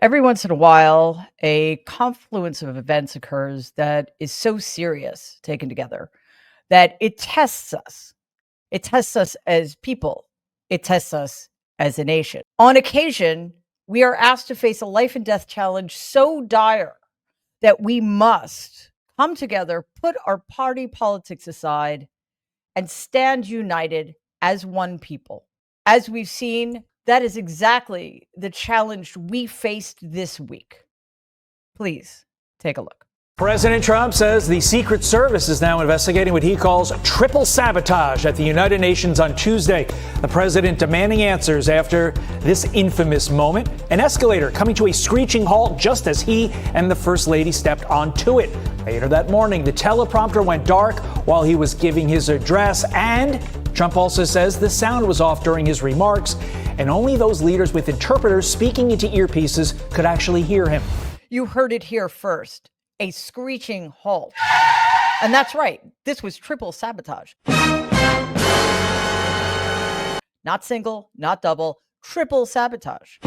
Every once in a while, a confluence of events occurs that is so serious taken together that it tests us. It tests us as people. It tests us as a nation. On occasion, we are asked to face a life and death challenge so dire that we must come together, put our party politics aside, and stand united as one people. As we've seen, that is exactly the challenge we faced this week. Please take a look. President Trump says the Secret Service is now investigating what he calls triple sabotage at the United Nations on Tuesday. The president demanding answers after this infamous moment. An escalator coming to a screeching halt just as he and the First Lady stepped onto it. Later that morning, the teleprompter went dark while he was giving his address, and Trump also says the sound was off during his remarks, and only those leaders with interpreters speaking into earpieces could actually hear him. You heard it here first. A screeching halt. And that's right. This was triple sabotage. Not single, not double, triple sabotage.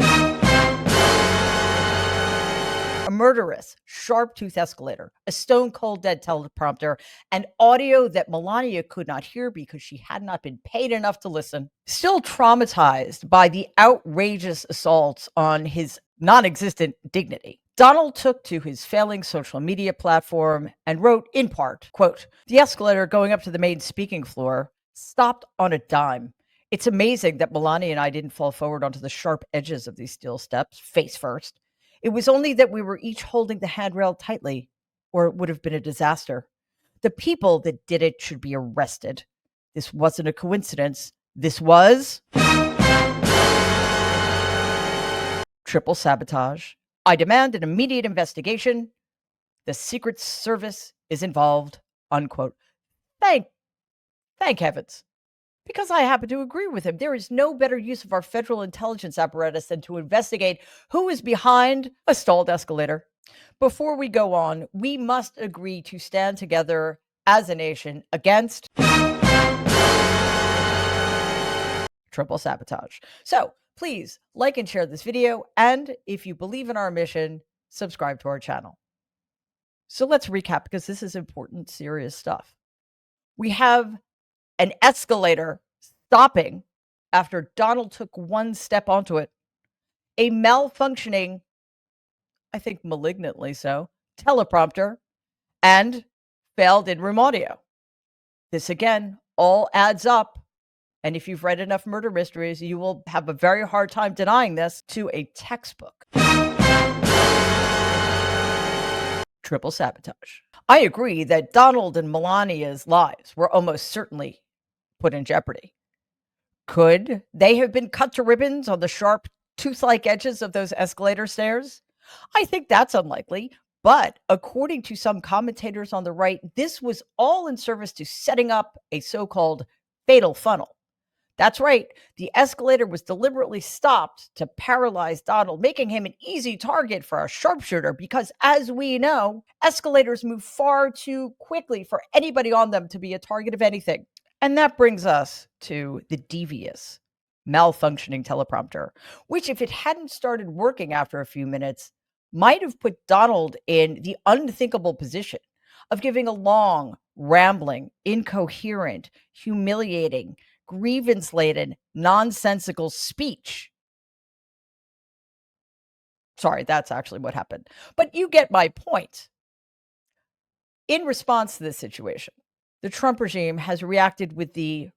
A murderous, sharp-toothed escalator, a stone-cold dead teleprompter, and audio that Melania could not hear because she had not been paid enough to listen. Still traumatized by the outrageous assaults on his non-existent dignity, Donald took to his failing social media platform and wrote, in part, quote, "The escalator going up to the main speaking floor stopped on a dime. It's amazing that Melania and I didn't fall forward onto the sharp edges of these steel steps, face first. It was only that we were each holding the handrail tightly, or it would have been a disaster. The people that did it should be arrested. This wasn't a coincidence. This was triple sabotage. I demand an immediate investigation. The Secret Service is involved," unquote. Thank heavens. Because I happen to agree with him. There is no better use of our federal intelligence apparatus than to investigate who is behind a stalled escalator. Before we go on, we must agree to stand together as a nation against triple sabotage. So please like and share this video, and if you believe in our mission, subscribe to our channel. So let's recap, because this is important, serious stuff. We have an escalator stopping after Donald took one step onto it. A malfunctioning, I think malignantly so, teleprompter, and failed in-room audio. This again all adds up. And if you've read enough murder mysteries, you will have a very hard time denying this to a textbook. Triple sabotage. I agree that Donald and Melania's lives were almost certainly put in jeopardy. Could they have been cut to ribbons on the sharp, tooth-like edges of those escalator stairs? I think that's unlikely. But according to some commentators on the right, this was all in service to setting up a so-called fatal funnel. That's right. The escalator was deliberately stopped to paralyze Donald, making him an easy target for a sharpshooter because, as we know, escalators move far too quickly for anybody on them to be a target of anything. And that brings us to the devious, malfunctioning teleprompter, which, if it hadn't started working after a few minutes, might have put Donald in the unthinkable position of giving a long, rambling, incoherent, humiliating, grievance-laden, nonsensical speech. Sorry, that's actually what happened. But you get my point. In response to this situation, the Trump regime has reacted with the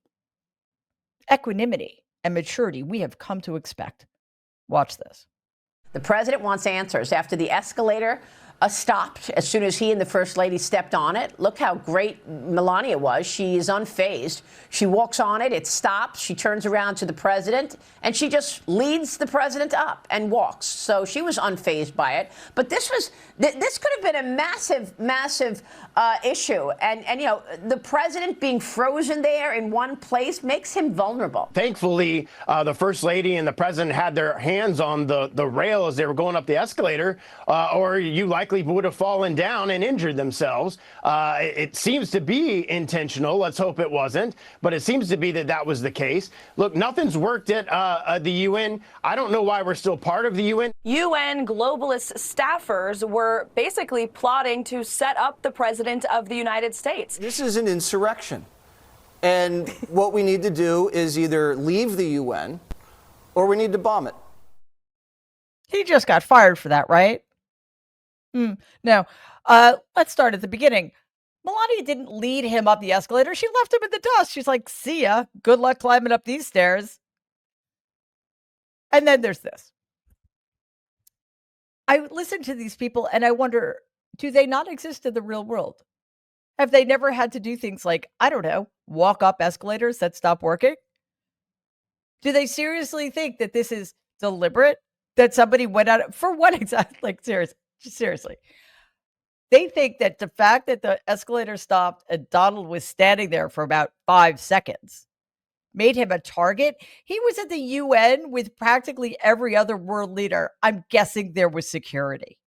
equanimity and maturity we have come to expect. Watch this. The president wants answers after the escalator stopped as soon as he and the First Lady stepped on it. Look how great Melania was. She is unfazed. She walks on it. It stops. She turns around to the president, and she just leads the president up and walks. So she was unfazed by it. But this could have been a massive issue. And you know, the president being frozen there in one place makes him vulnerable. Thankfully, the First Lady and the president had their hands on the rail as they were going up the escalator, or you likely likely would have fallen down and injured themselves. It seems to be intentional. Let's hope it wasn't, but it seems to be that that was the case. Look, nothing's worked at the UN. I don't know why we're still part of the UN. UN globalist staffers were basically plotting to set up the president of the United States. This is an insurrection. And what we need to do is either leave the UN or we need to bomb it. He just got fired for that, right? Now, let's start at the beginning. Melania didn't lead him up the escalator. She left him in the dust. She's like, see ya. Good luck climbing up these stairs. And then there's this. I listen to these people and I wonder, do they not exist in the real world? Have they never had to do things like, I don't know, walk up escalators that stop working? Do they seriously think that this is deliberate? That somebody went out for what exactly? Like, seriously. They think that the fact that the escalator stopped and Donald was standing there for about 5 seconds made him a target. He was at the UN with practically every other world leader. I'm guessing there was security.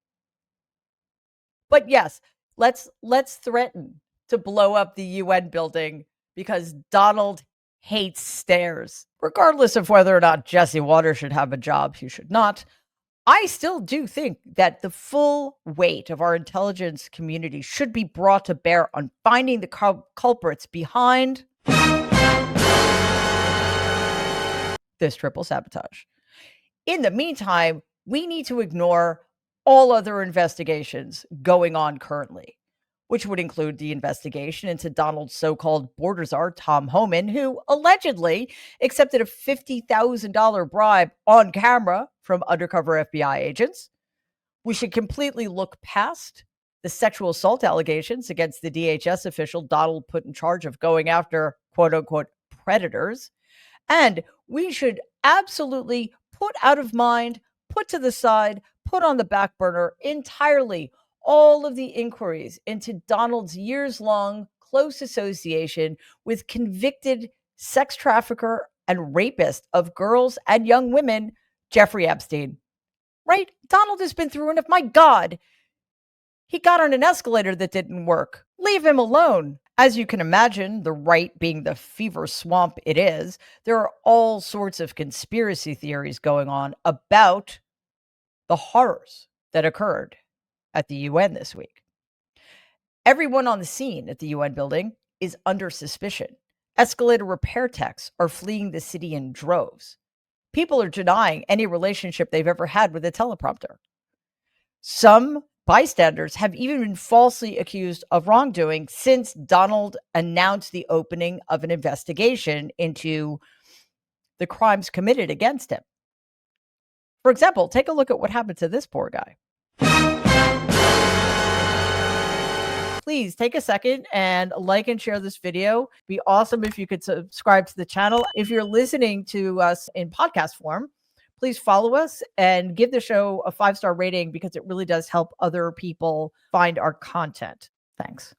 But yes, let's threaten to blow up the UN building because Donald hates stairs. Regardless of whether or not Jesse Waters should have a job, he should not. I still do think that the full weight of our intelligence community should be brought to bear on finding the culprits behind this triple sabotage. In the meantime, we need to ignore all other investigations going on currently, which would include the investigation into Donald's so-called border czar, Tom Homan, who allegedly accepted a $50,000 bribe on camera from undercover FBI agents. We should completely look past the sexual assault allegations against the DHS official Donald put in charge of going after quote-unquote predators. And we should absolutely put out of mind, put to the side, put on the back burner entirely all of the inquiries into Donald's years-long close association with convicted sex trafficker and rapist of girls and young women, Jeffrey Epstein. Right? Donald has been through enough. My God, he got on an escalator that didn't work. Leave him alone. As you can imagine, the right being the fever swamp it is, there are all sorts of conspiracy theories going on about the horrors that occurred at the UN this week. Everyone on the scene at the UN building is under suspicion. Escalator repair techs are fleeing the city in droves. People are denying any relationship they've ever had with a teleprompter. Some bystanders have even been falsely accused of wrongdoing since Donald announced the opening of an investigation into the crimes committed against him. For example, take a look at what happened to this poor guy. Please take a second and like and share this video. It'd be awesome if you could subscribe to the channel. If you're listening to us in podcast form, please follow us and give the show a 5-star rating because it really does help other people find our content. Thanks.